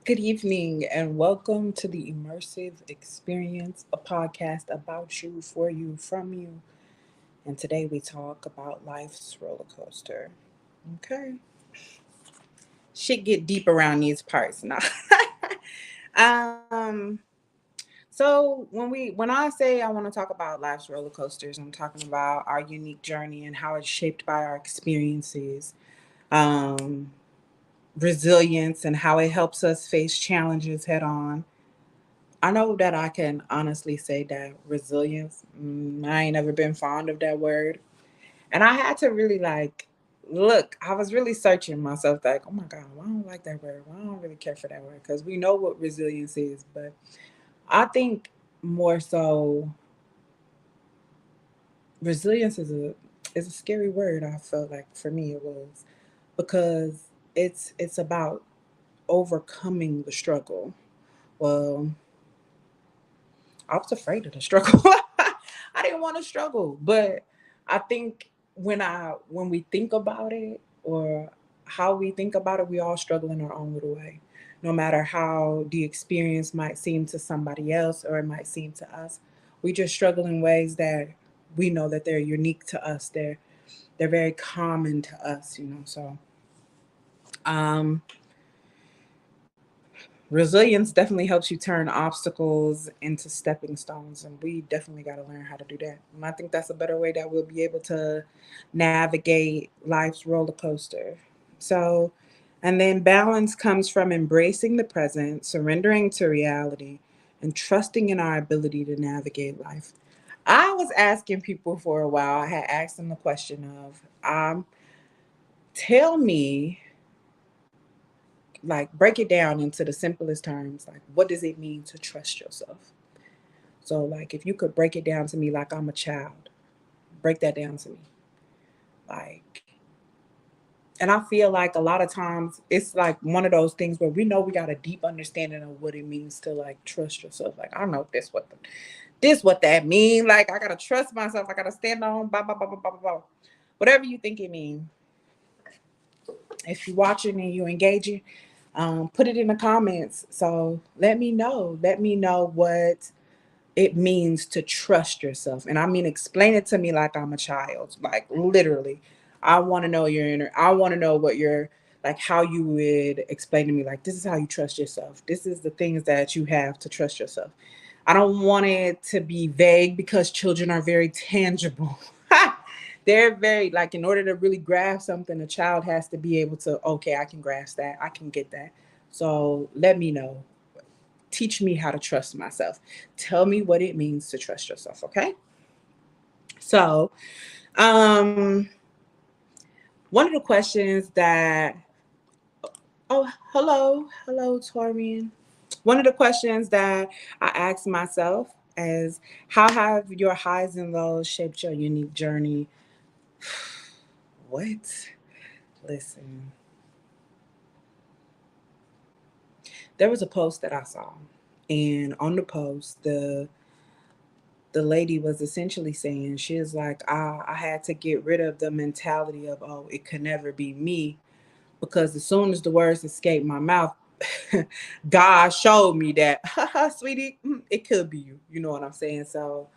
Good evening and welcome to the Immersive Experience, a podcast about you, for you, from you. And today we talk about life's roller coaster. Okay. Shit get deep around these parts now. um so when I say I want to talk about life's roller coasters, I'm talking about our unique journey and how it's shaped by our experiences. Um Resilience and how it helps us face challenges head on. I know that I can honestly say that resilience, I ain't never been fond of that word. And I had to really look, I was really searching myself like, oh my God, why I don't like that word? Why I don't really care for that word? Because we know what resilience is. But I think more so resilience is a scary word. I felt like for me it was because it's about overcoming the struggle. Well, I was afraid of the struggle. I didn't want to struggle, but I think when we think about it or how we think about it, we all struggle in our own little way. No matter how the experience might seem to somebody else or it might seem to us, we just struggle in ways that we know that they're unique to us. They're very common to us, you know. So um resilience definitely helps you turn obstacles into stepping stones, and we definitely got to learn how to do that. And I think that's a better way that we'll be able to navigate life's roller coaster. So, and then balance comes from embracing the present, surrendering to reality, and trusting in our ability to navigate life. I was asking people for a while, I had asked them the question of, tell me, like, break it down into the simplest terms. Like, what does it mean to trust yourself? So, like, if you could break it down to me like I'm a child, break that down to me. Like, and I feel like a lot of times it's like one of those things where we know we got a deep understanding of what it means to like trust yourself. Like, I don't know this what that mean. Like, I gotta trust myself. I gotta stand on blah blah blah blah blah blah. Whatever you think it means. If you're watching and you engaging, put it in the comments. So let me know. Let me know what it means to trust yourself. And I mean, explain it to me like I'm a child, like literally. I want to know your inner, I want to know what you're like, how you would explain to me, like, this is how you trust yourself. This is the things that you have to trust yourself. I don't want it to be vague because children are very tangible. They're very, like, in order to really grasp something, a child has to be able to, okay, I can grasp that. I can get that. So let me know. Teach me how to trust myself. Tell me what it means to trust yourself, okay? So, um, one of the questions that, oh, hello, Torian. One of the questions that I asked myself is, how have your highs and lows shaped your unique journey? What? Listen, there was a post that I saw, and on the post, the lady was essentially saying, she was like, I had to get rid of the mentality of, oh, it could never be me, because as soon as the words escaped my mouth, God showed me that, haha, sweetie, it could be you. You know what I'm saying? So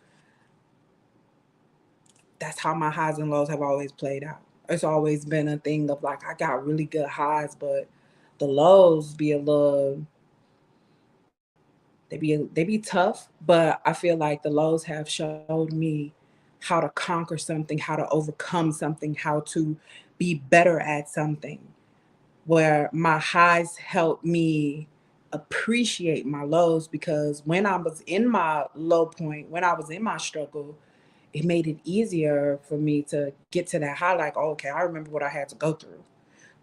that's how my highs and lows have always played out. It's always been a thing of like, I got really good highs, but the lows be a little, they be tough, but I feel like the lows have showed me how to conquer something, how to overcome something, how to be better at something. Where my highs helped me appreciate my lows, because when I was in my low point, when I was in my struggle, it made it easier for me to get to that high. Like, oh, okay, I remember what I had to go through.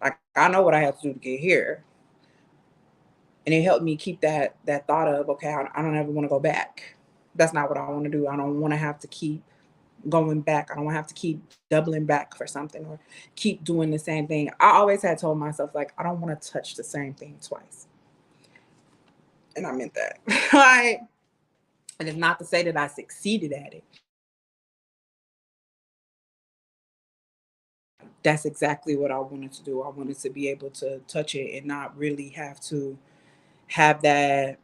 Like, I know what I had to do to get here, and it helped me keep that thought of, okay, I don't ever want to go back. That's not what I want to do. I don't want to have to keep going back. I don't want to have to keep doubling back for something or keep doing the same thing. I always had told myself, like, I don't want to touch the same thing twice. And I meant that. Like, and it's not to say that I succeeded at it. That's exactly what I wanted to do. I wanted to be able to touch it and not really have to have that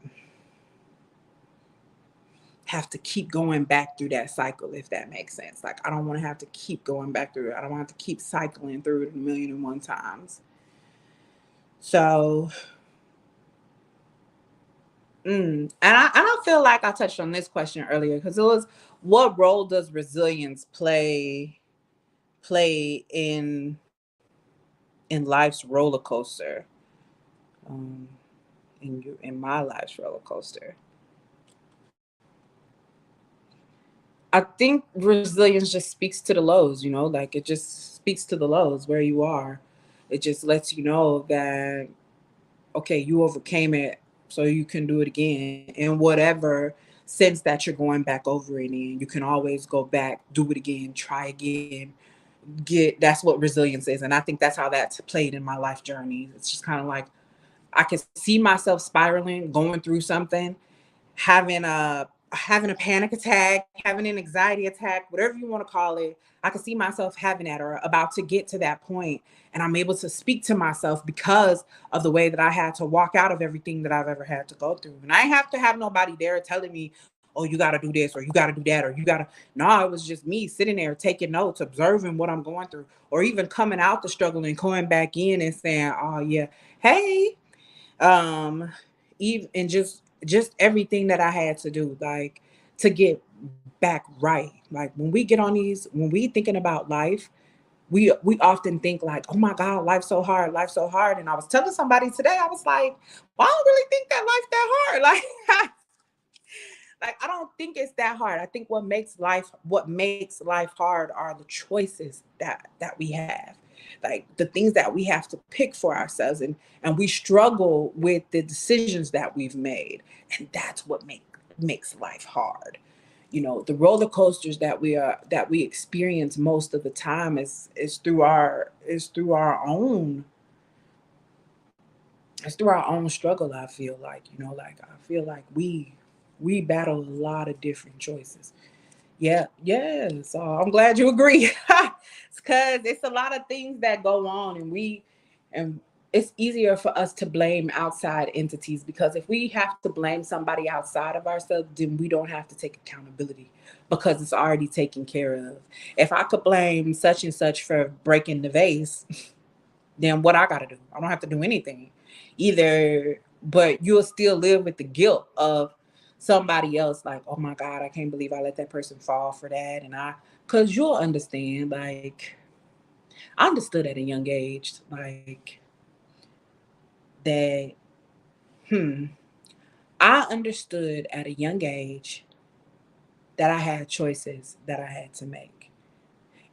have to keep going back through that cycle, if that makes sense. Like I don't want to have to keep going back through it. I don't want to have to keep cycling through it a million and one times. So, and I feel like I touched on this question earlier because it was, what role does resilience play in life's roller coaster? Um, in my life's roller coaster, I think resilience just speaks to the lows. Like it just speaks to the lows where you are. It just lets you know that okay, you overcame it, so you can do it again in whatever sense that you're going back over it in. You can always go back, do it again, try again. That's what resilience is, and I think that's how that's played in my life journey. It's just kind of like I can see myself spiraling, going through something, having a panic attack, having an anxiety attack, whatever you want to call it. I can see myself having that or about to get to that point, and I'm able to speak to myself because of the way that I had to walk out of everything that I've ever had to go through. And I have to have nobody there telling me, "Oh, you got to do this or you got to do that or you got to." No, it was just me sitting there taking notes, observing what I'm going through, or even coming out the struggle and going back in and saying, "Oh yeah, hey, um even and just everything that I had to do, like, to get back right. Like when we thinking about life, we often think like, oh my God, life's so hard. And I was telling somebody today, I was like, well, I don't really think that life's that hard. Like I don't think it's that hard. I think what makes life hard are the choices that we have. Like the things that we have to pick for ourselves, and we struggle with the decisions that we've made. And that's what makes life hard. The roller coasters that we experience most of the time is through our own struggle. I feel like, I feel like we battle a lot of different choices. Yeah, yeah. So I'm glad you agree. It's because it's a lot of things that go on, and it's easier for us to blame outside entities, because if we have to blame somebody outside of ourselves, then we don't have to take accountability because it's already taken care of. If I could blame such and such for breaking the vase, then what I got to do? I don't have to do anything either, but you'll still live with the guilt of somebody else, like, oh my God, I can't believe I let that person fall for that. Because you'll understand, like, I understood at a young age, like, that, hmm, I understood at a young age that I had choices that I had to make.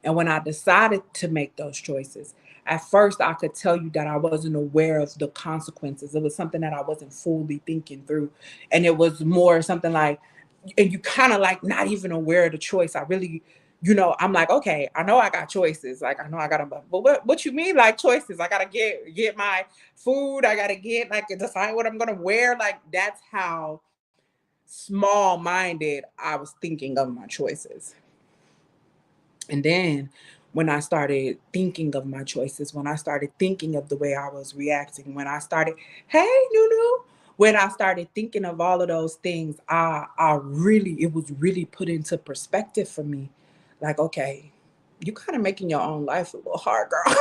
And when I decided to make those choices, at first I could tell you that I wasn't aware of the consequences. It was something that I wasn't fully thinking through. And it was more something like, and you kind of like not even aware of the choice. I really, I'm like, okay, I know I got choices. Like I know I got them, but what you mean like choices? I gotta get my food. I gotta get like decide what I'm gonna wear. Like that's how small minded I was thinking of my choices. And then when I started thinking of my choices, when I started thinking of the way I was reacting, when I started, hey, Nunu, when I started thinking of all of those things, it was really put into perspective for me. Like, okay, you kind of making your own life a little hard, girl.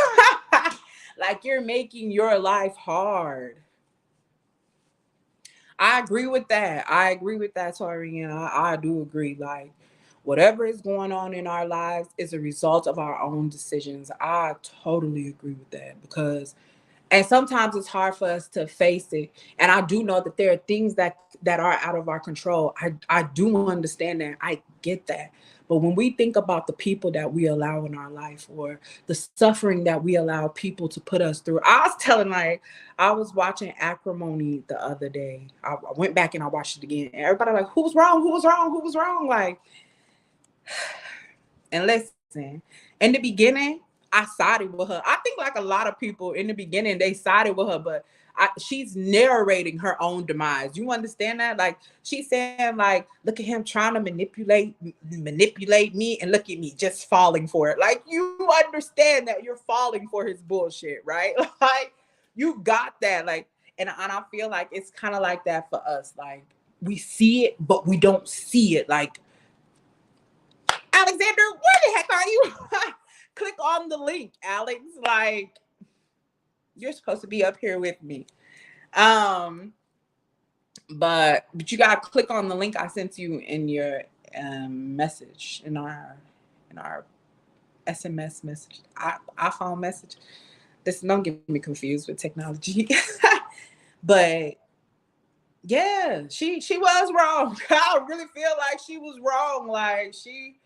Like you're making your life hard. I agree with that. I agree with that, Tori, and I do agree. Like, whatever is going on in our lives is a result of our own decisions. I totally agree with that because and sometimes it's hard for us to face it, and I do know that there are things that are out of our control. I do understand that. I get that. But when we think about the people that we allow in our life, or the suffering that we allow people to put us through, I was telling, like, I was watching Acrimony the other day. I went back and I watched it again. And everybody like, who was wrong, who was wrong, who was wrong? Like, and listen, in the beginning, I sided with her. I think like a lot of people in the beginning, they sided with her, but she's narrating her own demise. You understand that? Like she's saying, like, look at him trying to manipulate me, and look at me just falling for it. Like you understand that you're falling for his bullshit, right? Like you got that. Like And I feel like it's kind of like that for us. Like we see it, but we don't see it. Like, Alexander, where the heck are you? Click on the link, Alex. Like, you're supposed to be up here with me. Um, but you gotta click on the link I sent you in your message in our SMS message, iPhone message. This don't get me confused with technology. But yeah, she was wrong. I really feel like she was wrong. Like she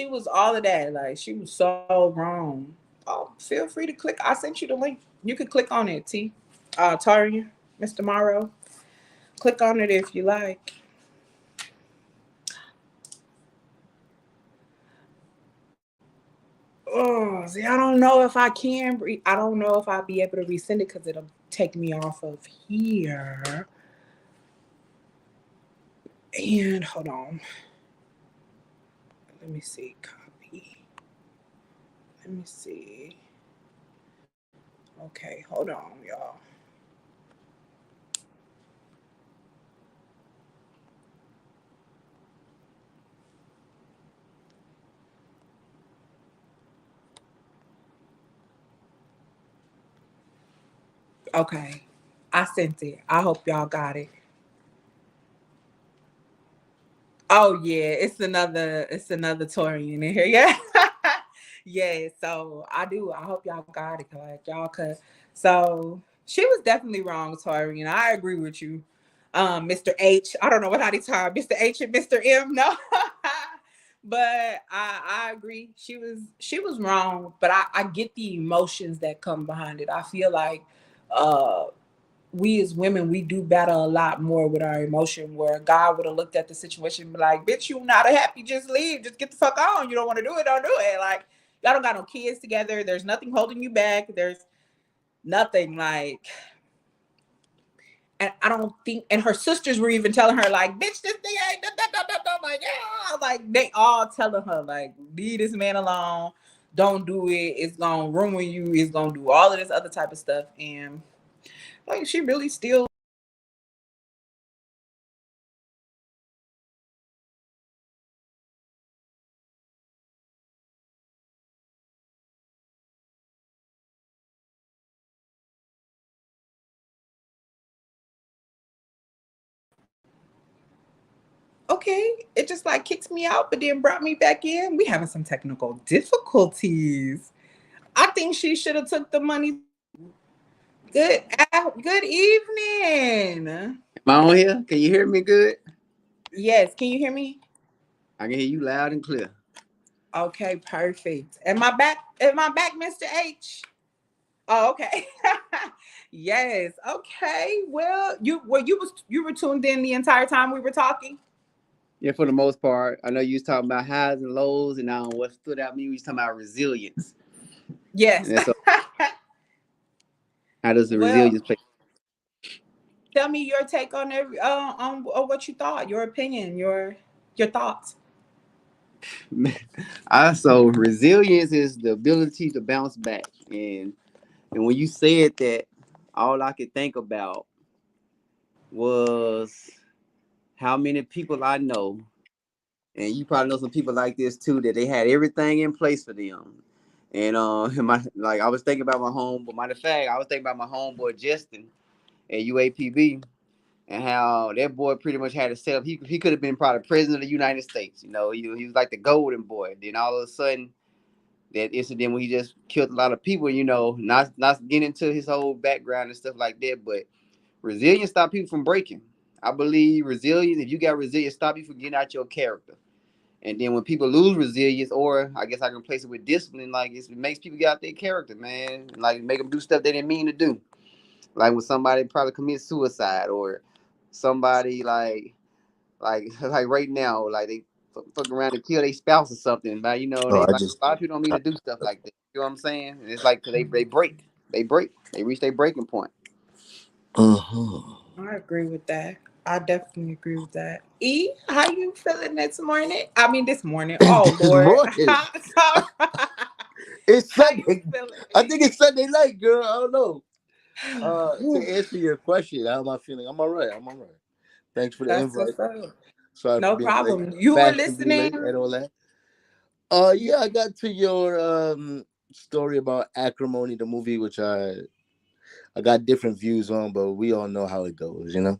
was all of that. Like she was so wrong. Oh, feel free to click. I sent you the link. You can click on it, T. Taria, Mr. Morrow. Click on it if you like. Oh, see, I don't know if I can. I don't know if I'll be able to resend it because it'll take me off of here. And hold on. Let me see. Copy. Let me see. Okay, hold on, y'all. Okay. I sent it. I hope y'all got it. Oh yeah, it's another Torian in here. Yeah. Yeah, so I do. I hope y'all got it. Like y'all could. So she was definitely wrong, Torian. I agree with you. Mr. H. I don't know what how they talk, Mr. H and Mr. M. No. But I agree. She was wrong, but I get the emotions that come behind it. I feel like uh we as women, we do battle a lot more with our emotion. Where God would have looked at the situation and be like, "Bitch, you not happy? Just leave. Just get the fuck on. You don't want to do it. Don't do it." Like y'all don't got no kids together. There's nothing holding you back. There's nothing like. And I don't think. And her sisters were even telling her like, "Bitch, this thing ain't." Da, da, da, da, da. Like, yeah, like they all telling her like, "Leave this man alone. Don't do it. It's gonna ruin you. It's gonna do all of this other type of stuff." And like, she really still. Okay, it just like kicks me out, but then brought me back in. We having some technical difficulties. I think she should have took the money. Good evening. Am I on here? Can you hear me good? Yes, can you hear me? I can hear you loud and clear. Okay, perfect. Am I back? Am I back, Mr. H? Oh, okay. Yes. Okay. Well, you were tuned in the entire time we were talking. Yeah, for the most part. I know you was talking about highs and lows, and what stood out to me, we was talking about resilience. Yes. And so, how does the Well, resilience play? tell me your take on on what you thought, your opinion, your thoughts. So resilience is the ability to bounce back, and when you said that, all I could think about was how many people I know, and you probably know some people like this too, that they had everything in place for them. And I was thinking about my home, but matter of fact, I was thinking about my homeboy Justin at UAPB, and how that boy pretty much had it set up. He could have been probably president of the United States. He was like the golden boy. Then all of a sudden, that incident when he just killed a lot of people. Not getting into his whole background and stuff like that, but resilience stop people from breaking. I believe resilience. If you got resilience, stop you from getting out your character. And then when people lose resilience, or I guess I can place it with discipline, like it makes people get out their character, man. Like make them do stuff they didn't mean to do. Like when somebody probably commits suicide, or somebody like right now, like they fuck around and kill their spouse or something. But Oh, they I like just a lot of people don't mean to do stuff like that. You know what I'm saying? And it's like 'cause they reach their breaking point. uh-huh. I agree with that. I definitely agree with that. E, how you feeling this morning? I mean, this morning. Oh This Lord, morning. how It's you Sunday. feeling? I think it's Sunday night, girl. I don't know. To Whew, answer your question, how am I feeling? I'm all right. I'm all right. Thanks for the that's invite. what's up. Sorry for No being late, problem. You were fashionably listening. late, and all that. Yeah, I got to your story about Acrimony, the movie, which I got different views on, but we all know how it goes, you know.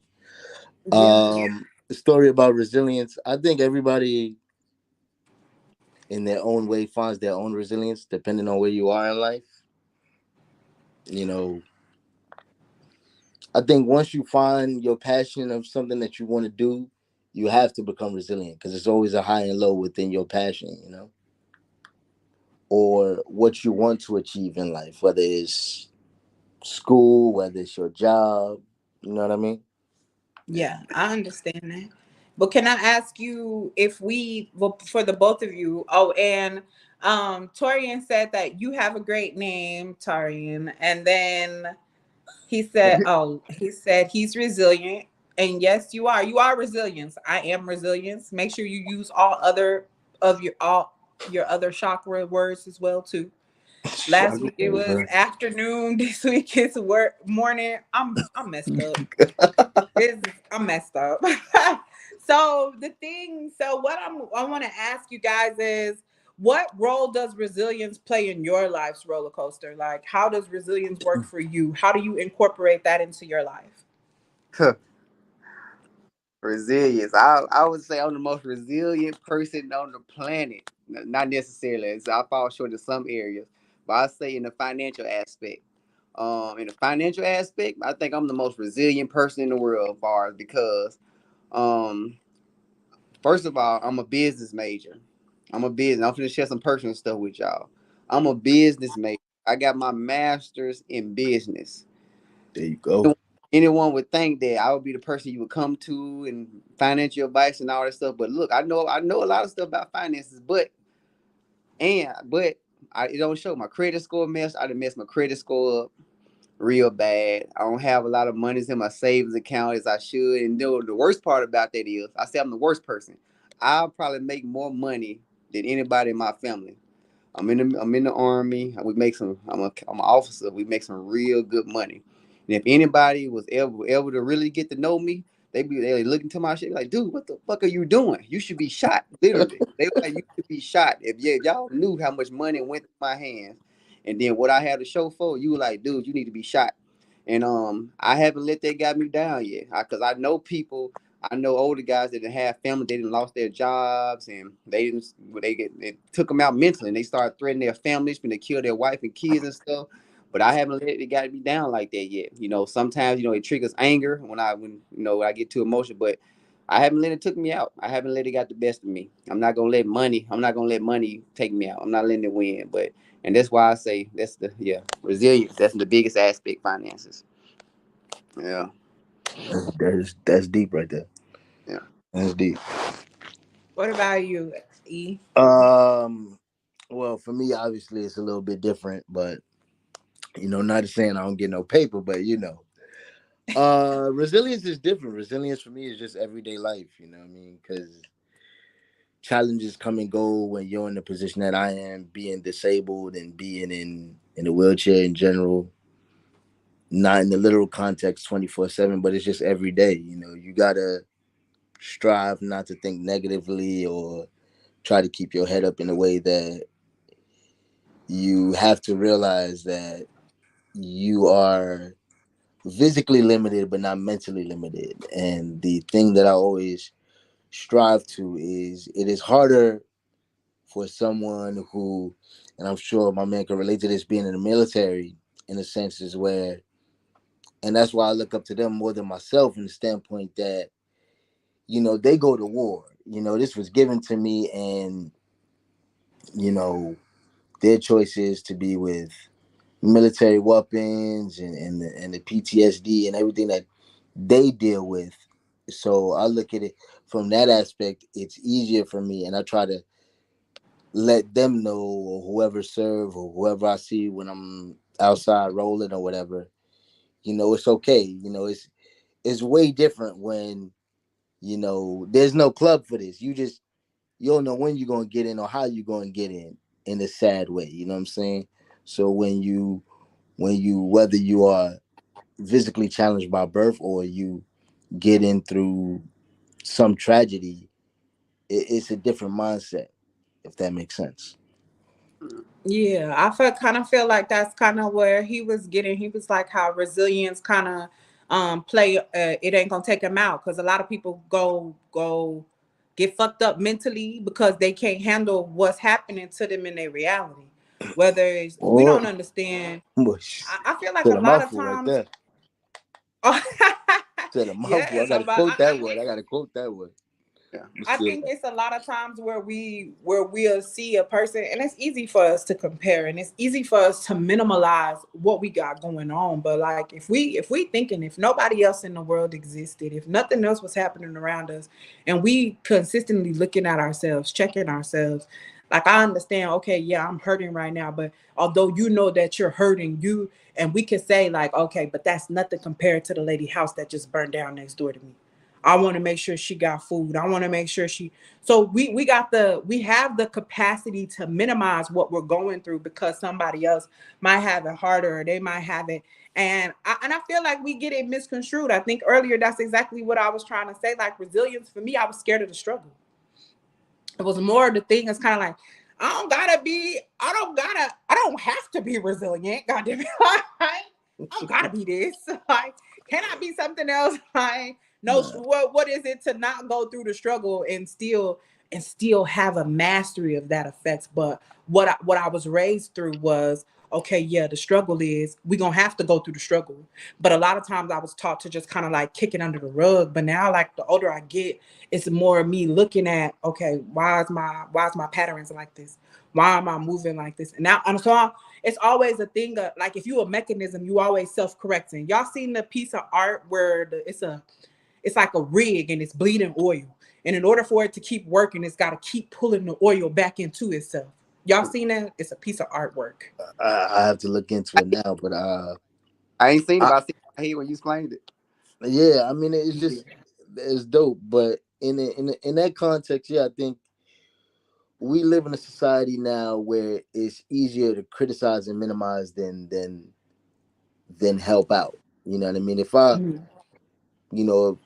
Yeah. The story about resilience. I think everybody in their own way finds their own resilience, depending on where you are in life. You know, I think once you find your passion of something that you want to do, you have to become resilient because it's always a high and low within your passion, you know, or what you want to achieve in life, whether it's school, whether it's your job. You know what I mean? Yeah, I understand that. But can I ask you if we, well, for the both of you, oh, and Torian said that you have a great name, Torian, and then he said he's resilient. And yes, you are. You are resilience. I am resilience. Make sure you use all your other chakra words as well too. Last week it was Bro. afternoon. This week it's work morning. I'm messed up. I'm messed up. So what I want to ask you guys is, what role does resilience play in your life's roller coaster? Like, how does resilience work for you? How do you incorporate that into your life? Resilience. I would say I'm the most resilient person on the planet. Not necessarily, as I fall short in some areas, but I say in the financial aspect. In the financial aspect, I think I'm the most resilient person in the world, far because um, first of all, I'm a business major. I'm a business. I'm gonna share some personal stuff with y'all. I'm a business major. I got my master's in business. There you go. Anyone would think that I would be the person you would come to and financial advice and all that stuff. But look, I know a lot of stuff about finances, but it don't show. My credit score messed. I done messed my credit score up real bad. I don't have a lot of monies in my savings account as I should. And the worst part about that is, I say I'm the worst person. I'll probably make more money than anybody in my family. I'm in the army. We make some. I'm an officer. We make some real good money. And if anybody was able to really get to know me, they look into my shit like, dude, what the fuck are you doing? You should be shot. Literally, they were like, you should be shot. If y'all knew how much money went through my hands, and then what I had to show for, you were like, dude, you need to be shot. And I haven't let that got me down yet, because I know people. I know older guys that didn't have family, they didn't lost their jobs, and it took them out mentally, and they started threatening their families when they kill their wife and kids and stuff. But I haven't let it got me down like that yet. Sometimes it triggers anger when I get too emotional, but I haven't let it took me out. I haven't let it got the best of me. I'm not gonna let money take me out. I'm not letting it win. And that's why I say that's the resilience. That's the biggest aspect, finances. Yeah, That's deep right there. yeah. That's deep. What about you, E? Um, well, for me, obviously, it's a little bit different, but not saying I don't get no paper, but resilience is different. Resilience for me is just everyday life. You know what I mean? Because challenges come and go when you're in the position that I am, being disabled and being in a wheelchair in general. Not in the literal context 24/7, but it's just every day. You gotta strive not to think negatively or try to keep your head up in a way that you have to realize that you are physically limited but not mentally limited. And the thing that I always strive to is it is harder for someone who, and I'm sure my man can relate to this, being in the military, in a sense, is where, and that's why I look up to them more than myself, in the standpoint that they go to war. This was given to me, and you know their choice is to be with military weapons and the PTSD and everything that they deal with. So I look at it from that aspect. It's easier for me, and I try to let them know, or whoever serve or whoever I see when I'm outside rolling or whatever. It's okay. It's way different when there's no club for this. You don't know when you're gonna get in or how you're gonna get in a sad way. You know what I'm saying? So when you whether you are physically challenged by birth or you get in through some tragedy, it's a different mindset, if that makes sense. Yeah, I feel kind of feel like that's kind of where he was getting. He was like how resilience kind of play. It ain't gonna take him out because a lot of people go get fucked up mentally because they can't handle what's happening to them in their reality. Whether it's, we Oh, don't understand. mush. I feel like Said a a lot of mouthful right times. there. Said a mouthful. I Yes, gotta but quote that word. I gotta quote that word. Yeah. I'm I still think it's a lot of times where we'll see a person and it's easy for us to compare and it's easy for us to minimalize what we got going on. But like if we thinking if nobody else in the world existed, if nothing else was happening around us, and we consistently looking at ourselves, checking ourselves, like I understand, okay, yeah, I'm hurting right now, but although you know that you're hurting, you and we can say like, okay, but that's nothing compared to the lady house that just burned down next door to me. I want to make sure she got food. I want to make sure she. So we have the capacity to minimize what we're going through because somebody else might have it harder or they might have it. And I feel like we get it misconstrued. I think earlier that's exactly what I was trying to say. Like resilience for me, I was scared of the struggle. It was more the thing is kind of like I don't have to be resilient. God damn it. I don't gotta be this. Like, can I be something else? Like, no, nah. what is it to not go through the struggle and still have a mastery of that effects? But what I was raised through was okay, yeah, the struggle is we gonna have to go through the struggle. But a lot of times I was taught to just kind of like kick it under the rug. But now like the older I get, it's more of me looking at okay, why is my patterns like this? Why am I moving like this? And now and so it's always a thing of like if you a mechanism, you always self-correcting. Y'all seen the piece of art where it's like a rig and it's bleeding oil. And in order for it to keep working, it's got to keep pulling the oil back into itself. Y'all seen that? It's a piece of artwork. I have to look into it now, but I ain't seen it, I, but I seen it here when you explained it. yeah, I mean, it's Yeah. just it's dope. But in that context, yeah, I think we live in a society now where it's easier to criticize and minimize than help out. You know what I mean? If I, Mhm.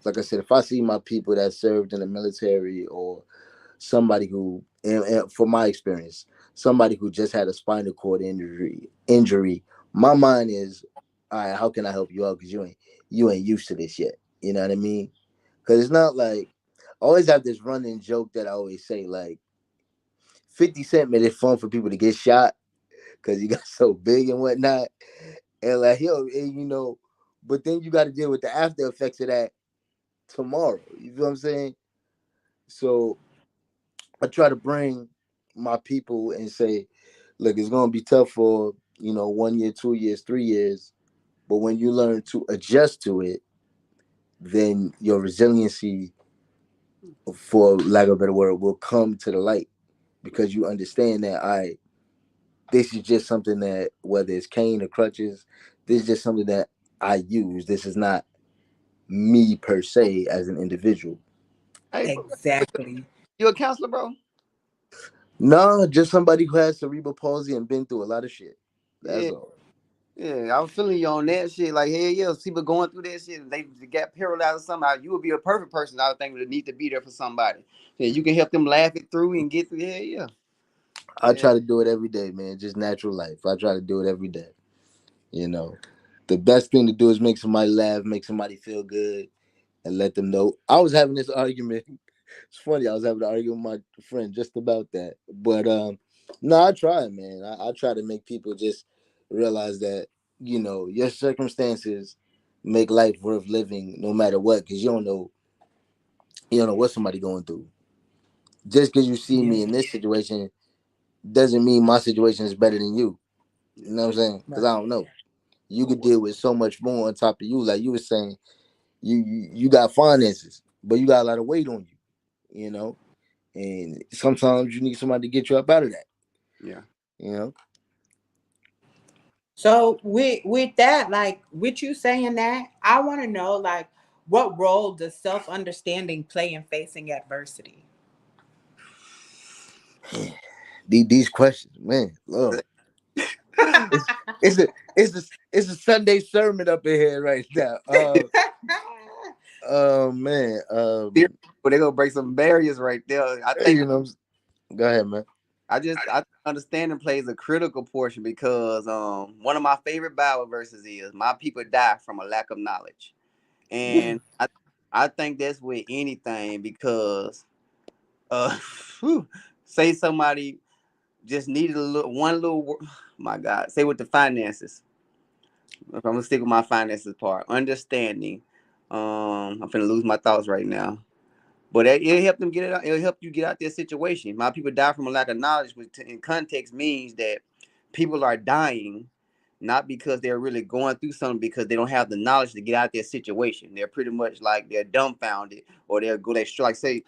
like I said, if I see my people that served in the military or somebody who, and from my experience, somebody who just had a spinal cord injury, my mind is, all right, how can I help you out? Because you ain't used to this yet. You know what I mean? Because it's not like I always have this running joke that I always say, like 50 Cent made it fun for people to get shot because he got so big and whatnot, and like but then you got to deal with the after effects of that tomorrow. You feel what I'm saying? So I try to bring my people and say, look, it's gonna be tough for 1 year, 2 years, 3 years, but when you learn to adjust to it, then your resiliency, for lack of a better word, will come to the light because you understand that this is just something that whether it's cane or crutches, this is just something that I use. This is not me per se as an individual. Hey, bro, Exactly. you a counselor, bro? No, just somebody who has cerebral palsy and been through a lot of shit. That's Yeah, all. yeah. I was feeling you on that shit. Like, hell yeah, people going through that shit. They got paralyzed somehow. You would be a perfect person. I would think would need to be there for somebody. Yeah, you can help them laugh it through and get through. Yeah, yeah, I yeah. try to do it every day, man. Just natural life. I try to do it every day. You know, the best thing to do is make somebody laugh, make somebody feel good, and let them know. I was having this argument. It's funny. I was having an argument with my friend just about that. But no, I try, man. I try to make people just realize that your circumstances make life worth living, no matter what, because you don't know what somebody going through. Just because you see Yeah. me in this situation doesn't mean my situation is better than you. You know what I'm saying? Because Right. I don't know. You could deal with so much more on top of you. Like you were saying, you got finances, but you got a lot of weight on you. And sometimes you need somebody to get you up out of that. Yeah. You know, So with that, like with you saying that, I want to know like what role does self understanding play in facing adversity? these questions, man, Lord, it's it's a, it's a Sunday sermon up in here right now. Man. But they gonna break some barriers right there. I think You know, go ahead, man. I think understanding plays a critical portion because one of my favorite Bible verses is my people die from a lack of knowledge. And I think that's with anything because uh whew, say somebody just needed a little one little my God, say with the finances. If I'm gonna stick with my finances part, understanding. I'm finna lose my thoughts right now. But it'll help them get it out. It'll help you get out their situation. My people die from a lack of knowledge, which in context means that people are dying not because they're really going through something, because they don't have the knowledge to get out their situation. They're pretty much like they're dumbfounded, or they'll go like say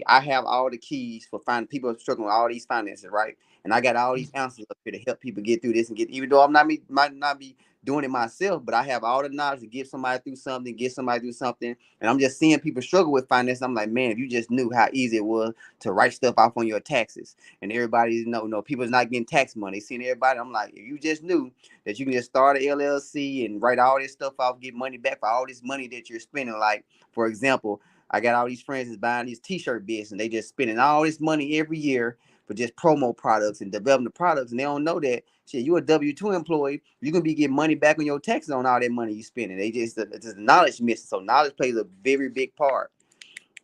I have all the keys for finding people are struggling with all these finances, right? And I got all these answers up here to help people get through this and get, even though I'm not me might not be doing it myself, but I have all the knowledge to get somebody through something, get somebody through something. And I'm just seeing people struggle with finance. I'm like, man, if you just knew how easy it was to write stuff off on your taxes, and everybody's no, people's not getting tax money. Seeing everybody, I'm like, if you just knew that you can just start an LLC and write all this stuff off, get money back for all this money that you're spending. Like, for example, I got all these friends that's buying these t-shirt business, and they just spending all this money every year for just promo products and developing the products, and they don't know that shit. You a W-2 employee, you gonna be getting money back on your taxes on all that money you spending. They just it's just knowledge missing. So knowledge plays a very big part.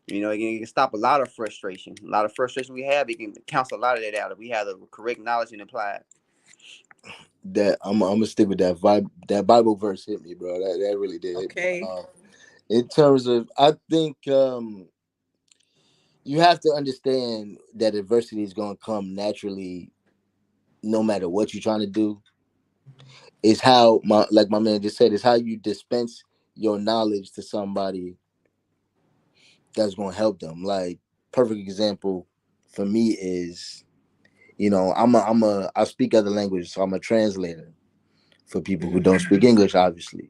You know, it can stop a lot of frustration. A lot of frustration we have, it can cancel a lot of that out if we have the correct knowledge and apply it. That I'm gonna stick with that vibe. That Bible verse hit me, bro. That really did hit me. Okay. In terms of, I think you have to understand that adversity is gonna come naturally, no matter what you're trying to do. It's how like my man just said, it's how you dispense your knowledge to somebody that's gonna help them. Like, perfect example for me is, I speak other languages, so I'm a translator for people who don't speak English, obviously,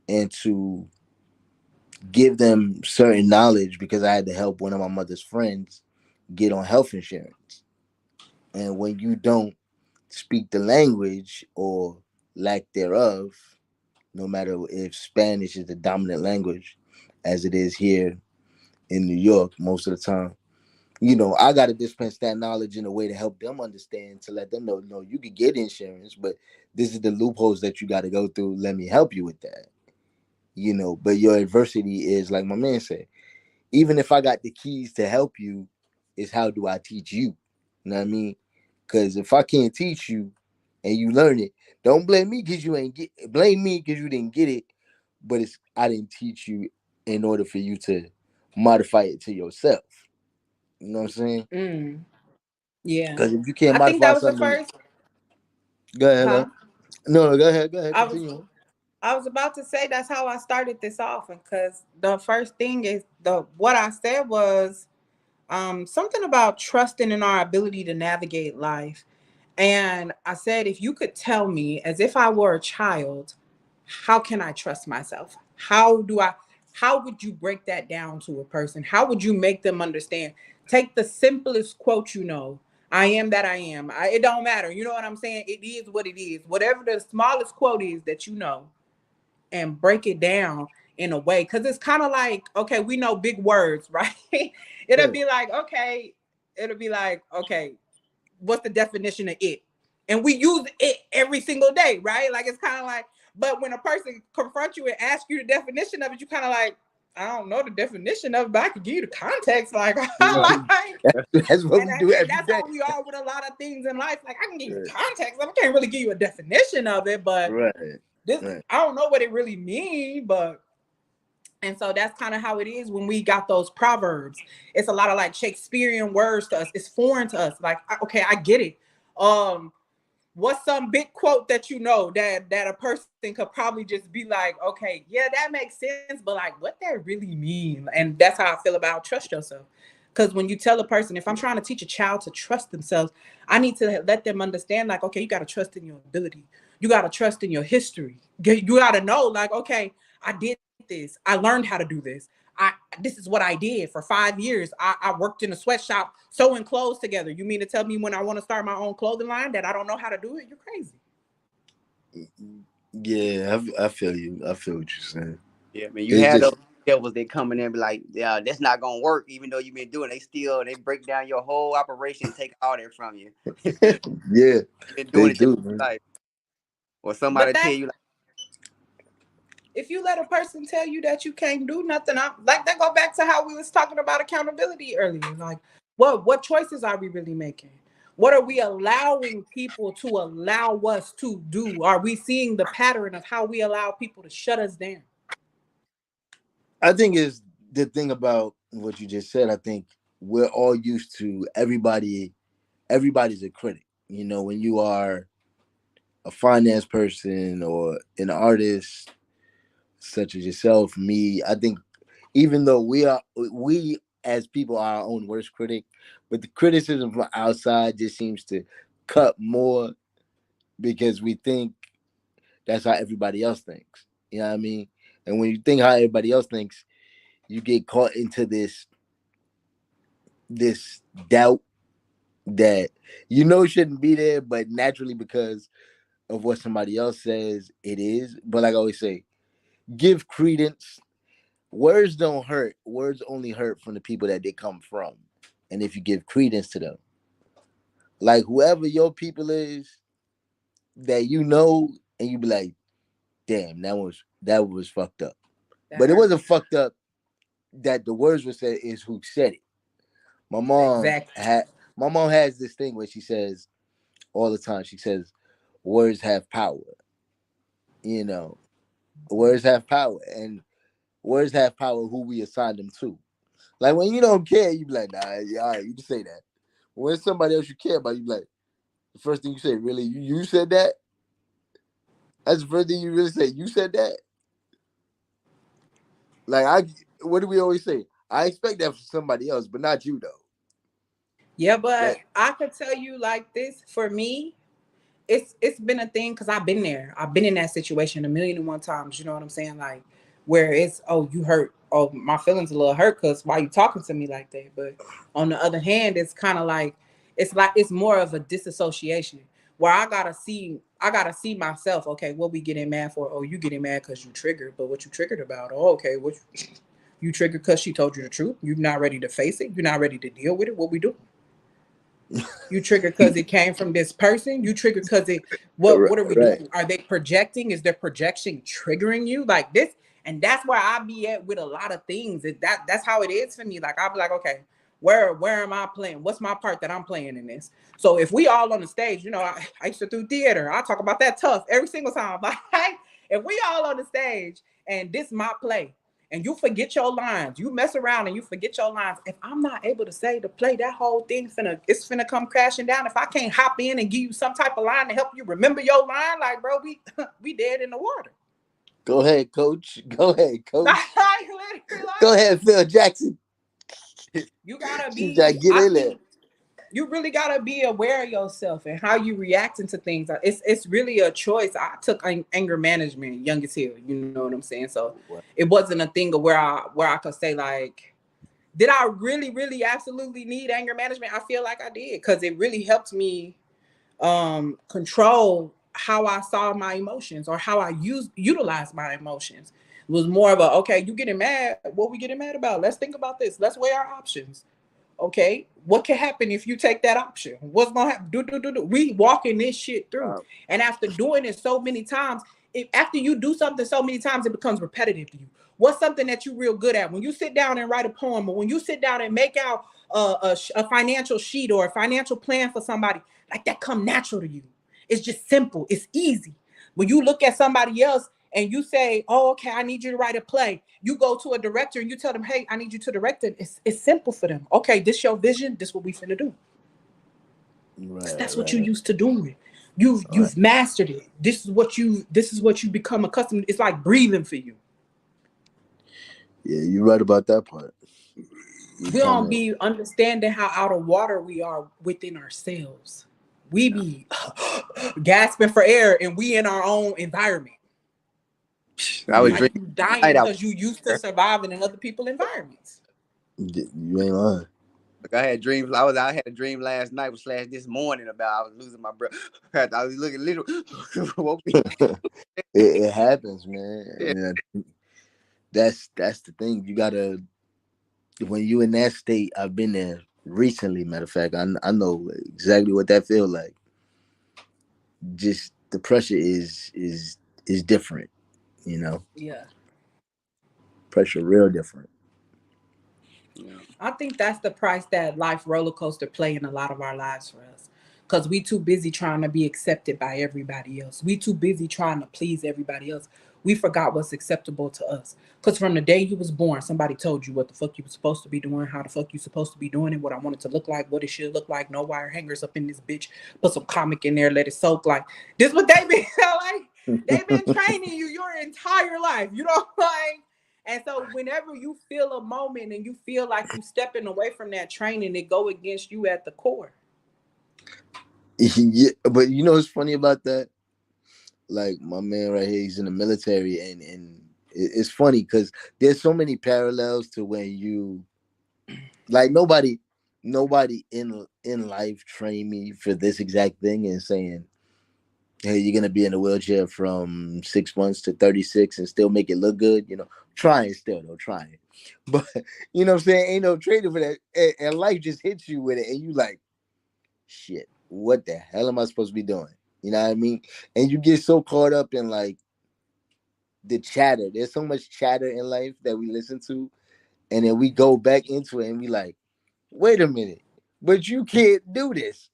and to give them certain knowledge because I had to help one of my mother's friends get on health insurance. And when you don't speak the language or lack thereof, no matter if Spanish is the dominant language, as it is here in New York most of the time, I got to dispense that knowledge in a way to help them understand, to let them know, no, you could get insurance, but this is the loopholes that you got to go through. Let me help you with that. But your adversity is, like my man said, even if I got the keys to help you, is how do I teach you? You know what I mean? Because if I can't teach you and you learn it, don't blame me because you ain't get. Blame me because you didn't get it. But I didn't teach you in order for you to modify it to yourself. You know what I'm saying? Mm, yeah. Because if you can't I think modify that was the something, first, go ahead, huh? love. No, go ahead. Go ahead. I was Continue. I was about to say that's how I started this off, because the first thing is the what I said was something about trusting in our ability to navigate life. And I said, if you could tell me, as if I were a child, how can I trust myself? How would you break that down to a person? How would you make them understand? Take the simplest quote, I am that I am. It don't matter. You know what I'm saying? It is what it is. Whatever the smallest quote is that and break it down in a way. Because it's kind of like, okay, we know big words, right? it'll Yeah. be like, okay, it'll be like, okay, what's the definition of it? And we use it every single day, right? Like, it's kind of like, but when a person confronts you and asks you the definition of it, you kind of like, I don't know the definition of it, but I can give you the context. Like, like, That's what we do and every that's how day. we are with a lot of things in life. Like, I can give you Right. context. I can't really give you a definition of it, but Right. this, Right. I don't know what it really means, but and so that's kind of how it is when we got those proverbs. It's a lot of like Shakespearean words to us. It's foreign to us. Like, okay, I get it. What's some big quote that that a person could probably just be like, okay, yeah, that makes sense, but like, what that really mean? And that's how I feel about trust yourself. Because when you tell a person, if I'm trying to teach a child to trust themselves, I need to let them understand, like, okay, you got to trust in your ability. You got to trust in your history. You got to know, like, okay, I did this. I learned how to do this. This is what I did for 5 years. I worked in a sweatshop sewing clothes together. You mean to tell me when I want to start my own clothing line that I don't know how to do it? You're crazy. Yeah, I feel you. I feel what you're saying. Yeah, man, you It's had those just devils that come in and be like, yeah, that's not gonna work, even though you've been doing. They break down your whole operation and take all that from you. yeah, You've been they doing it your do, man. whole life, or But somebody tell that's you like, if you let a person tell you that you can't do nothing, I, like that go back to how we was talking about accountability earlier. Like, what choices are we really making? What are we allowing people to allow us to do? Are we seeing the pattern of how we allow people to shut us down? I think is the thing about what you just said. I think we're all used to everybody's a critic. You know, when you are a finance person or an artist such as yourself, me, I think even though we as people are our own worst critic, but the criticism from outside just seems to cut more because we think that's how everybody else thinks. You know what I mean? And when you think how everybody else thinks, you get caught into this doubt that you know shouldn't be there, but naturally because of what somebody else says, it is. But like I always say, give credence. Words don't hurt. Words only hurt from the people that they come from. And if you give credence to them, like whoever your people is that you know, and you be like, damn, that was fucked up. That But it hurt. wasn't fucked up that the words were said, is who said it. My mom Exactly. had my mom has this thing where she says all the time, she says, words have power, you know. Words have power, and words have power who we assign them to. Like when you don't care, you be like, nah, yeah, all right, you just say that. When it's somebody else you care about, you be like, the first thing you say, really, you said that? That's the first thing you really say. You said that? Like what do we always say? I expect that from somebody else, but not you though. Yeah, That but I could tell you like this for me, it's been a thing because I've been there. I've been in that situation a million and one times. You know what I'm saying? Like where it's oh you hurt. Oh my feelings a little hurt because why you talking to me like that? But on the other hand, it's kind of like it's more of a disassociation where I gotta see myself. Okay, what we getting mad for? Oh, you getting mad because you triggered. But what you triggered about? Oh, okay, what you triggered because she told you the truth. You're not ready to face it. You're not ready to deal with it. What we do? You triggered because it came from this person. You triggered because it. What are we right. doing? Are they projecting? Is their projection triggering you like this? And that's where I be at with a lot of things. That's how it is for me. Like I'll be like, okay, where am I playing? What's my part that I'm playing in this? So if we all on the stage, I used to do theater. I talk about that tough every single time. Like if we all on the stage and this my play, and you forget your lines. You mess around and you forget your lines. If I'm not able to say to play, that whole thing it's finna come crashing down. If I can't hop in and give you some type of line to help you remember your line, like bro, we we dead in the water. Go ahead, coach. Go ahead, coach. Like literally, Go like ahead, Phil Jackson. you gotta She's like, be. get I in there. think you really gotta be aware of yourself and how you reacting to things. It's really a choice. I took anger management, youngest here. You know what I'm saying? So it wasn't a thing of where I could say like did I really, really, absolutely need anger management? I feel like I did because it really helped me control how I saw my emotions or how I utilize my emotions. It was more of a okay, you getting mad? What we getting mad about? Let's think about this. Let's weigh our options. Okay, what can happen if you take that option? What's gonna happen? Do. We walking this shit through, and after doing it so many times, after you do something so many times, it becomes repetitive to you. What's something that you real good at? When you sit down and write a poem, or when you sit down and make out a financial sheet or a financial plan for somebody, like that come natural to you. It's just simple. It's easy. When you look at somebody else and you say, "Oh, okay, I need you to write a play." You go to a director and you tell them, "Hey, I need you to direct it." It's simple for them. Okay, this your vision. This what we finna do. Cause Right, that's what you right. used to doing. You've All right. you've mastered it. This is what you become accustomed. It's like breathing for you. Yeah, you're right about that part. You We kind don't of be understanding how out of water we are within ourselves. We be gasping for air and we in our own environment. I was yeah, Like drinking you night dying out because you used to surviving in other people's environments. you ain't lying. Like I had dreams. I had a dream last night was slash this morning about I was losing my breath. I was looking little woke me. It happens, man. Yeah. And that's the thing. You gotta when you in that state. I've been there recently. Matter of fact, I know exactly what that feels like. Just the pressure is different. You know, Yeah. pressure real different. Yeah. I think that's the price that life roller coaster play in a lot of our lives for us. Cause we too busy trying to be accepted by everybody else. We too busy trying to please everybody else. We forgot what's acceptable to us. Cause from the day you was born, somebody told you what the fuck you was supposed to be doing, how the fuck you supposed to be doing it, what I want it to look like, what it should look like. No wire hangers up in this bitch. Put some comic in there, let it soak. Like this, what they been like. They've been training you your entire life. You know, like and so whenever you feel a moment and you feel like you stepping away from that training, it go against you at the core. Yeah, but you know what's funny about that? Like my man right here, he's in the military, and it's funny because there's so many parallels to when you like nobody in life trained me for this exact thing and saying, hey, you're gonna be in a wheelchair from 6 months to 36 and still make it look good. You know, trying still though, trying, but you know what I'm saying, ain't no training for that, and life just hits you with it, and you like, shit, what the hell am I supposed to be doing? You know what I mean? And you get so caught up in like the chatter. There's so much chatter in life that we listen to, and then we go back into it and we like, wait a minute, but you can't do this.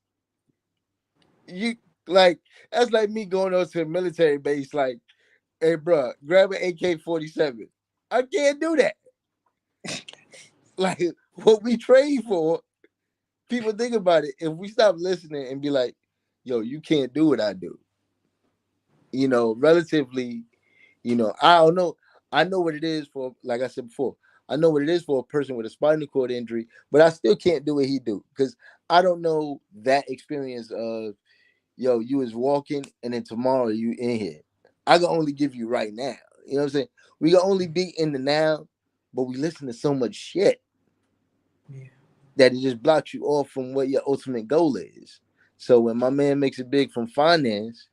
You like that's like me going on to a military base, like, hey, bro, grab an AK-47. I can't do that. Like what we train for. People think about it. If we stop listening and be like, yo, you can't do what I do. You know, relatively, you know, I don't know. I know what it is for, like I said before, I know what it is for a person with a spinal cord injury, but I still can't do what he do because I don't know that experience of, yo, you was walking and then tomorrow you in here. I can only give you right now. You know what I'm saying? We can only be in the now, but we listen to so much shit Yeah. that it just blocks you off from what your ultimate goal is. So when my man makes it big from finance,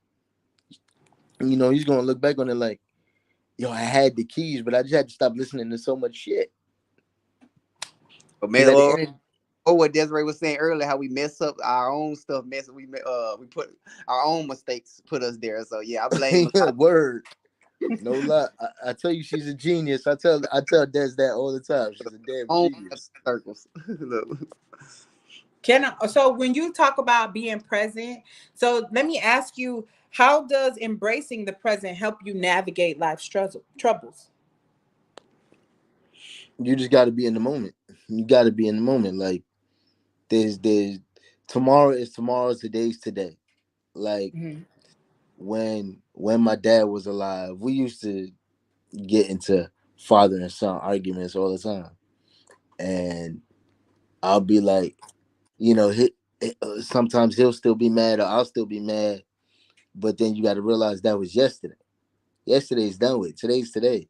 you know, he's gonna look back on it like, yo, I had the keys, but I just had to stop listening to so much shit. But Because man, at the end, what Desiree was saying earlier, how we mess up our own stuff, we put our own mistakes put us there. So yeah, I blame a lot of word, no lie, I tell you, she's a genius. I tell Des that all the time. She's a damn our own genius. circles. Look, Can I, so when you talk about being present, so let me ask you, how does embracing the present help you navigate life's troubles? You just got to be in the moment. You got to be in the moment. Like there's tomorrow is tomorrow. Today's today. Like Mhm. when my dad was alive, we used to get into father and son arguments all the time, and I'll be like, you know, sometimes he'll still be mad or I'll still be mad, but then you got to realize that was yesterday. Yesterday's done with. Today's today.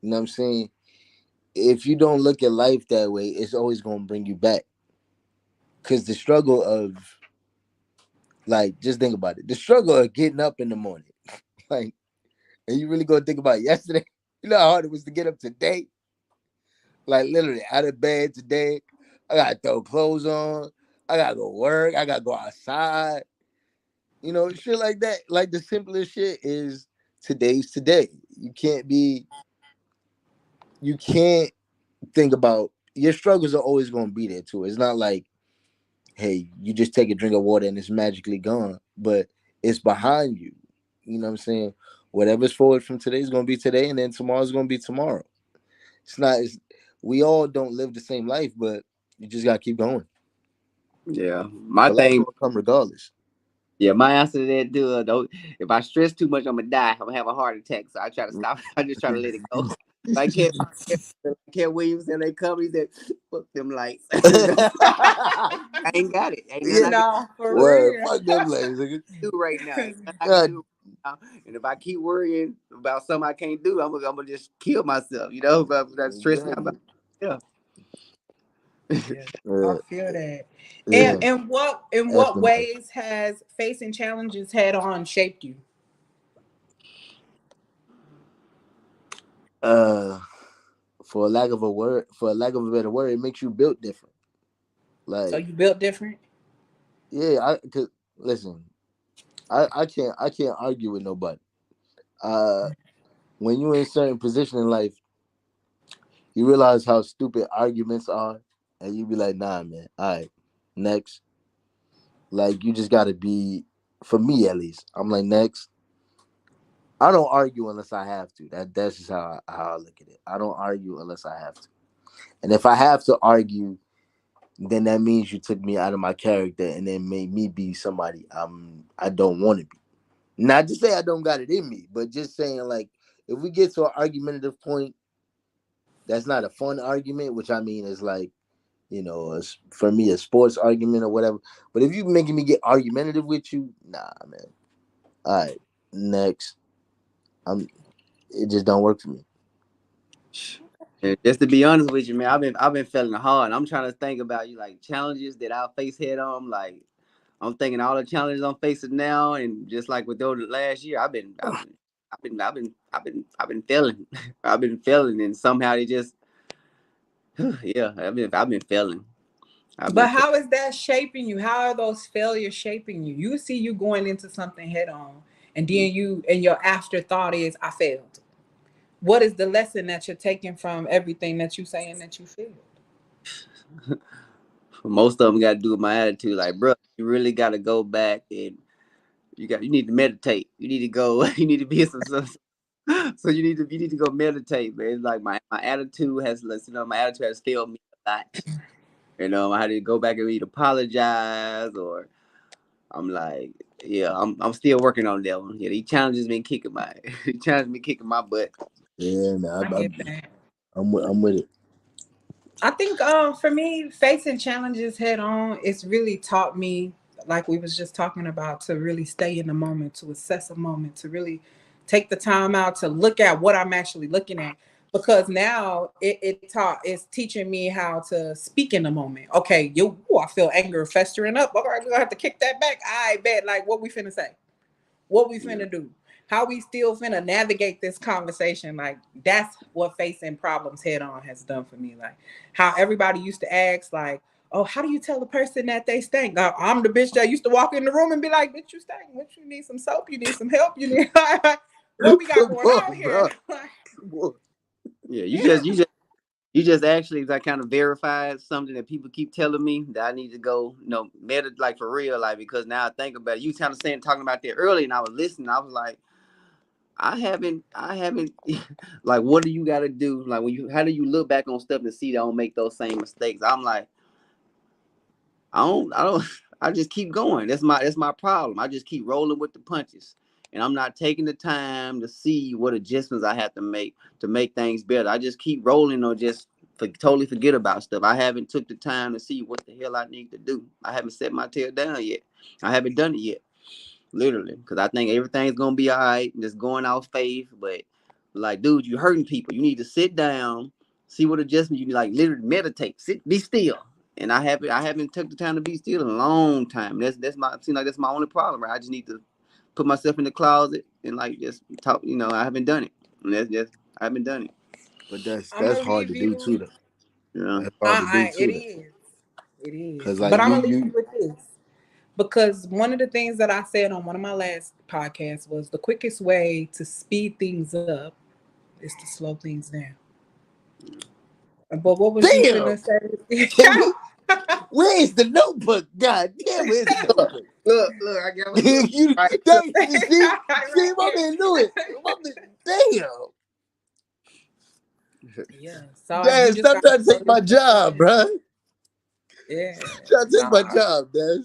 You know what I'm saying? If you don't look at life that way, it's always going to bring you back. Because the struggle of, like, just think about it. The struggle of getting up in the morning, like, and you really going to think about yesterday? You know how hard it was to get up today? Like, literally, out of bed today. I got to throw clothes on. I got to go work. I got to go outside. You know, shit like that. Like, the simplest shit is today's today. You can't think about your struggles are always going to be there too. It's not like, hey, you just take a drink of water and it's magically gone, but it's behind you. You know what I'm saying? Whatever's forward from today is going to be today, and then tomorrow's going to be tomorrow. It's not. We all don't live the same life, but you just got to keep going. yeah, my The life thing. going to come regardless. Yeah, my answer to that, dude, though, if I stress too much, I'm gonna die. I'm gonna have a heart attack. So I try to stop. I just try to let it go. Like Cat Williams and they come, he said, "Fuck them lights." You know, I ain't got it. Ain't nothing Yeah, I can No, for word. real. Fuck them legs, nigga. do right now. Ain't nothing I can God, do right now. And if I keep worrying about something I can't do, I'm gonna just kill myself. You know, but I'm stressing out about. exactly. Yeah, Yeah, I Uh, feel that. And yeah, in what aftermath. ways has facing challenges head on shaped you? Uh, for lack of a better word, it makes you built different. So Like, you built different. yeah, cause listen, I can't argue with nobody. Uh, when you're in a certain position in life, you realize how stupid arguments are, and you be like, nah, man. All right, next. Like, you just gotta be. For me, at least, I'm like, next. I don't argue unless I have to. That's just how I look at it. I don't argue unless I have to. And if I have to argue, then that means you took me out of my character and then made me be somebody I don't want to be. Not to say I don't got it in me, but just saying, like, if we get to an argumentative point, that's not a fun argument, which I mean is like, for me a sports argument or whatever. But if you making me get argumentative with you, nah, man. All right, next. I'm. It just don't work for me. And just to be honest with you, man, I've been feeling hard. I'm trying to think about you like challenges that I face head on. Like I'm thinking all the challenges I'm facing now, and just like with those last year, I've been failing. I've been failing, and somehow they just yeah, I've been failing. I've been But failing. how is that shaping you? How are those failures shaping you? You see you going into something head on, and then your afterthought is, I failed. What is the lesson that you're taking from everything that you saying that you failed? Most of them got to do with my attitude. Like, bro, you really got to go back and you need to meditate. You need to go. You need to be some. So you need to go meditate, man. It's like my attitude has my attitude has failed me a lot. I had to go back and either apologize or I'm like, yeah, I'm still working on that one. Yeah, these challenges been kicking my these challenges been kicking my butt. Yeah, man. I get that. I'm with it. I think for me, facing challenges head on, it's really taught me, like we was just talking about, to really stay in the moment, to assess a moment, to really take the time out to look at what I'm actually looking at. Because now it's teaching me how to speak in the moment. Okay, I feel anger festering up. All right, we're gonna have to kick that back. I bet, like, what we finna say, what we Yeah. finna do, how we still finna navigate this conversation. Like, that's what facing problems head on has done for me. Like, how everybody used to ask, like, oh, how do you tell a person that they stink? I'm the bitch that used to walk in the room and be like, bitch, you stink. What, you need some soap? You need some help? You need what we got Come going on on, here? bro. Come on. Yeah, you Yeah. just you just you just actually like kind of verified something that people keep telling me that I need to go, meditate like for real, like because now I think about it. You kind of saying talking about that earlier, and I was listening. I was like, I haven't like what do you got to do? Like how do you look back on stuff and see they don't make those same mistakes? I'm like, I don't I just keep going. That's my problem. I just keep rolling with the punches. And I'm not taking the time to see what adjustments I have to make things better. I just keep rolling or just totally forget about stuff. I haven't took the time to see what the hell I need to do. I haven't set my tail down yet. I haven't done it yet. Literally, because I think everything's gonna be all right, just going off faith. But like, dude, you hurting people. You need to sit down, see what adjustment you need. Like, literally meditate, sit, be still. And I haven't took the time to be still in a long time. Seems like that's my only problem. Right, I just need to put myself in the closet and like just talk. I haven't done it. And that's just I haven't done it. But that's I'm that's gonna hard leave to do too, you. though. Yeah. That's hard to do It too, though. is. It is. Cause But like I'm you gonna leave you you with this. Because one of the things that I said on one of my last podcasts was the quickest way to speed things up is to slow things down. But what was you damn. finna say? Can we? Where's the notebook? God damn, where's the Look, notebook? look, I got my look. You Right. Look. that, see, Right my here. man knew it. My man, damn. Yeah. So you Dad, just stop gotta trying to slow take my yourself job, down. bruh. Yeah. Trying to take my Nah. job, Dad.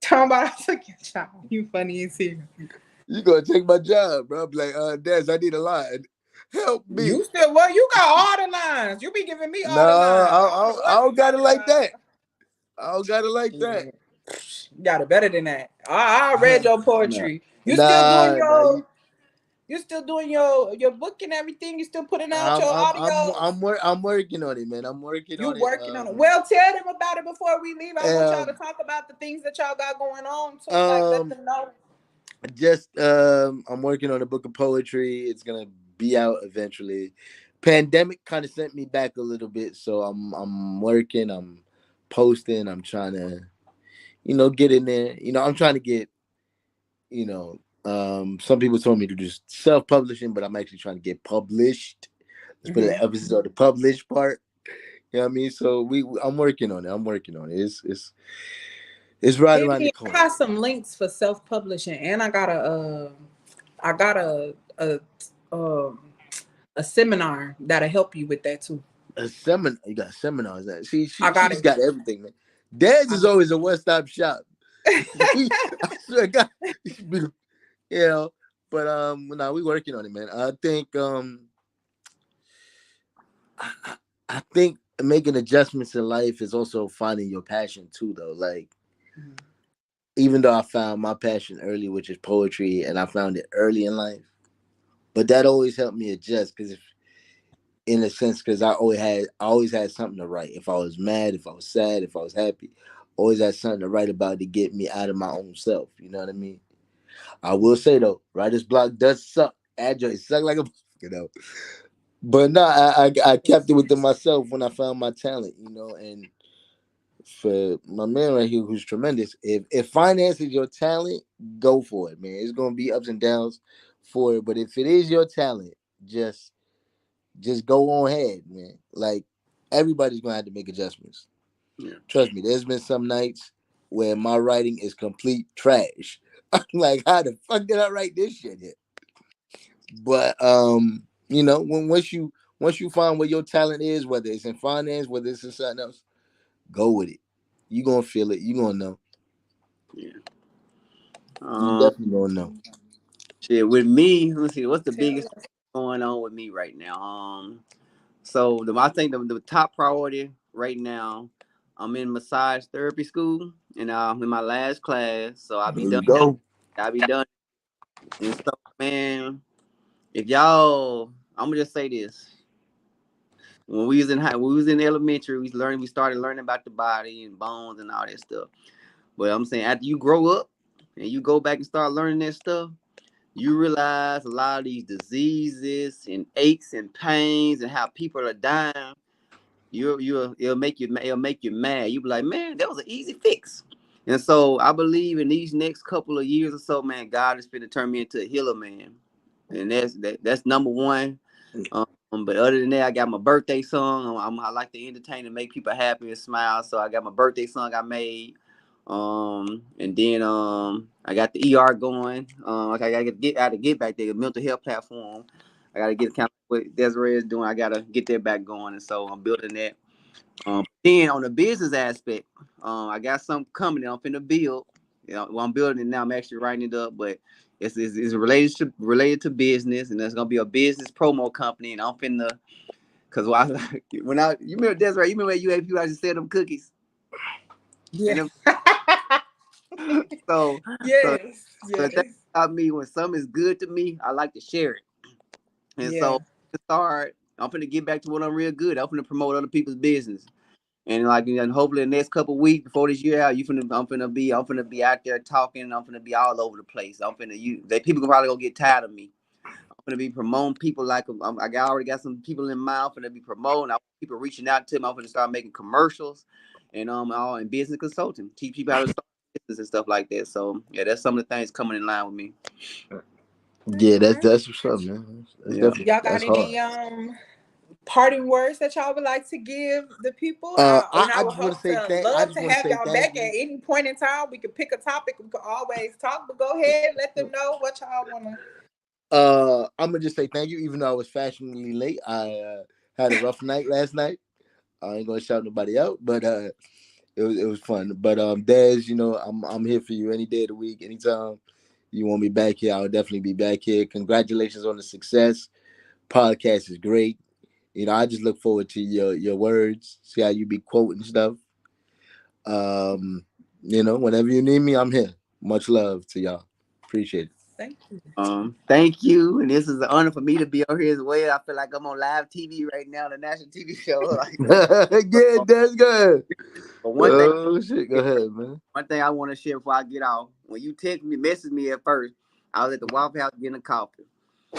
Talking about I took your child. You funny as hell. You gonna take my job, bro? I'm like, Dad, I need a line. Help me. You still you got all the lines. You be giving me No, all the lines. I don't know I what you don't got it talking like about. that. I don't got it like that. Yeah. You got it better than that. I read your Nah, poetry. You still doing nah, your you, You still doing your book and everything? You still putting out your audios? I'm working on it, man. I'm working You on it. working on it? Well, tell them about it before we leave. I want y'all to Um, talk about the things that y'all got going on too. Like, let um, them know. just I'm working on a book of poetry. It's gonna be out eventually. Pandemic kind of sent me back a little bit, so I'm working. I'm posting. I'm trying to get in there. I'm trying to get some people told me to do self-publishing, but I'm actually trying to get published. Let's put an Hmm. emphasis on the published part. You know what I mean? So I'm working on it. I'm working on it. It's right Hit around the me. I corner. got some links for self publishing, and I got um a seminar that'll help you with that too. A seminar. You got seminars. That I she got just it. got everything, man. Dad's I is always a one-stop shop. I swear to God, you know. But no, we working on it, man. I, I think making adjustments in life is also finding your passion too, though. Like, Mhm. even though I found my passion early, which is poetry, and I found it early in life, but that always helped me adjust because, in a sense, because I always had something to write. If I was mad, if I was sad, if I was happy, always had something to write about to get me out of my own self. You know what I mean? I will say though, writer's block does suck. Agile, it suck like a you know. But no, I kept it within myself when I found my talent. And for my man right here who's tremendous. If finance is your talent, go for it, man. It's gonna be ups and downs for it, but if it is your talent, just just go on ahead, man. Like, everybody's gonna have to make adjustments. Yeah. Trust me. There's been some nights where my writing is complete trash. I'm like, how the fuck did I write this shit here? But once you find what your talent is, whether it's in finance, whether it's in something else, go with it. You gonna feel it. You gonna know. Yeah. You Um, definitely gonna know. shit. With me, let's see. What's the Tell biggest thing going on with me right now? So I think the top priority right now, I'm in massage therapy school, and I'm in my last class, so I'll There be done. you go. I'll be done. And so, man, if y'all, I'm gonna just say this: when we was in elementary, we started learning about the body and bones and all that stuff. But I'm saying after you grow up and you go back and start learning that stuff, you realize a lot of these diseases and aches and pains and how people are dying. It'll make you mad. You be like, man, that was an easy fix. And so I believe in these next couple of years or so, man, God is finna turn me into a healer, man. And that's number one. But other than that, I got my birthday song. I like to entertain and make people happy and smile. So I got my birthday song I made. And then I got the ER going. Like I gotta get back there, the mental health platform. I gotta get kind of what Desiree is doing. I gotta get that back going, and so I'm building that. Then on the business aspect, I got something coming that I'm finna build. Well, I'm building it now. I'm actually writing it up, but it's related to business, and it's gonna be a business promo company. And I'm finna, cause when I you remember Desiree, you remember when UAP I just sell them cookies, yeah. and them, so so Yes. so the thing Yes. about me, when something is good to me, I like to share it. And so Yeah. to start, I'm finna get back to what I'm real good. I'm finna promote other people's business. And like, and hopefully the next couple of weeks before this year out, I'm finna be out there talking. I'm finna be all over the place. That people can probably gonna get tired of me. I'm finna be promoting people like already got some people in mind. I'm finna be promoting. I want people reaching out to me. I'm finna start making commercials, and all in business consulting, teach people how to start business and stuff like that. So yeah, that's some of the things coming in line with me. Yeah, that's Okay. that's what's up, man. That's Yeah. definitely Y'all got that's hard. any parting words that y'all would like to give the people? I I would just want to hope say to thank. I love just to want to have say y'all thank back at you. any point in time. We could pick a topic. We could always talk. But go ahead, let them know what y'all wanna. I'm gonna just say thank you, even though I was fashionably late. I had a rough night last night. I ain't gonna shout nobody out, but it was fun. But Des, I'm here for you any day of the week, anytime you want me back here. I'll definitely be back here. Congratulations on the success. Podcast is great. I just look forward to your words. See how you be quoting stuff. Whenever you need me, I'm here. Much love to y'all. Appreciate it. Thank you. Thank you, and this is an honor for me to be on here as well. I feel like I'm on live TV right now, the national TV show. Like, Yeah, that's good. but one thing, Oh shit, go ahead, man. one thing I want to share before I get off. When you text me, message me at first, I was at the Waffle House getting a coffee.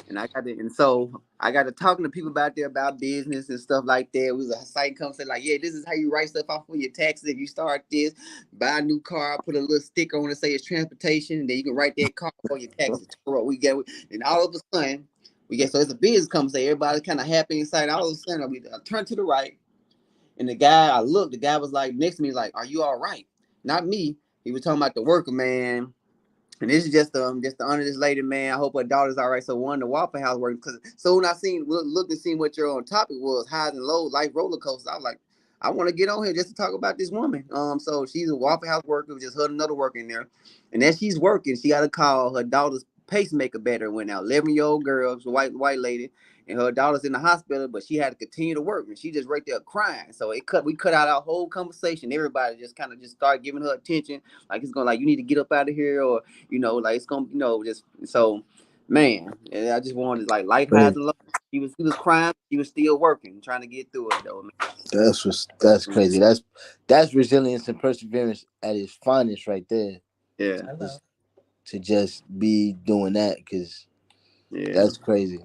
And I got to, and so I got to talking to people out there about business and stuff like that. It was a site come say like, yeah, this is how you write stuff off for your taxes. If you start this, buy a new car, put a little sticker on it, say it's transportation, and then you can write that car for your taxes. We get, and all of a sudden, we get so it's a business come say everybody's kind of happy inside. All of a sudden, I turn to the right, and the guy I looked, the guy was like next to me, like, "Are you all right?" Not me. He was talking about the worker man, and this is just to honor this lady, man. I hope her daughter's all right. So one, the Waffle House working because so when I looked and seen what your on topic was, highs and lows, life roller coaster. I was like, I want to get on here just to talk about this woman. So she's a Waffle House worker. We just heard another worker in there, and as she's working, she got a call. Her daughter's pacemaker battery went out. 11-year-old girl, she's a white lady, and her daughter's in the hospital, but she had to continue to work, and she just right there crying. So we cut out our whole conversation. Everybody just kind of just started giving her attention, like it's going like you need to get up out of here, or like it's gonna, just so, man. I just wanted like life highs Crazy. and lows. He was crying. He was still working, trying to get through it though, That's man. crazy. That's resilience and perseverance at its finest, right there. Yeah, Hello. Just to just be doing that, because yeah, that's crazy.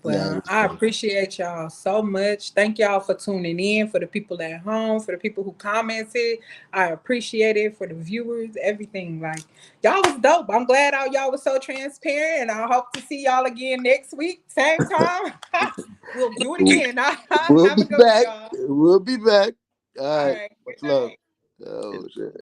That Well, is I crazy. appreciate y'all so much. Thank y'all for tuning in, for the people at home, for the people who commented. I appreciate it, for the viewers, everything. Like, y'all was dope. I'm glad y'all was so transparent, and I hope to see y'all again next week, same time. We'll do it again. We'll Have be a good one, back. y'all. We'll be back. All All right. right. Good Much love. night. Oh shit.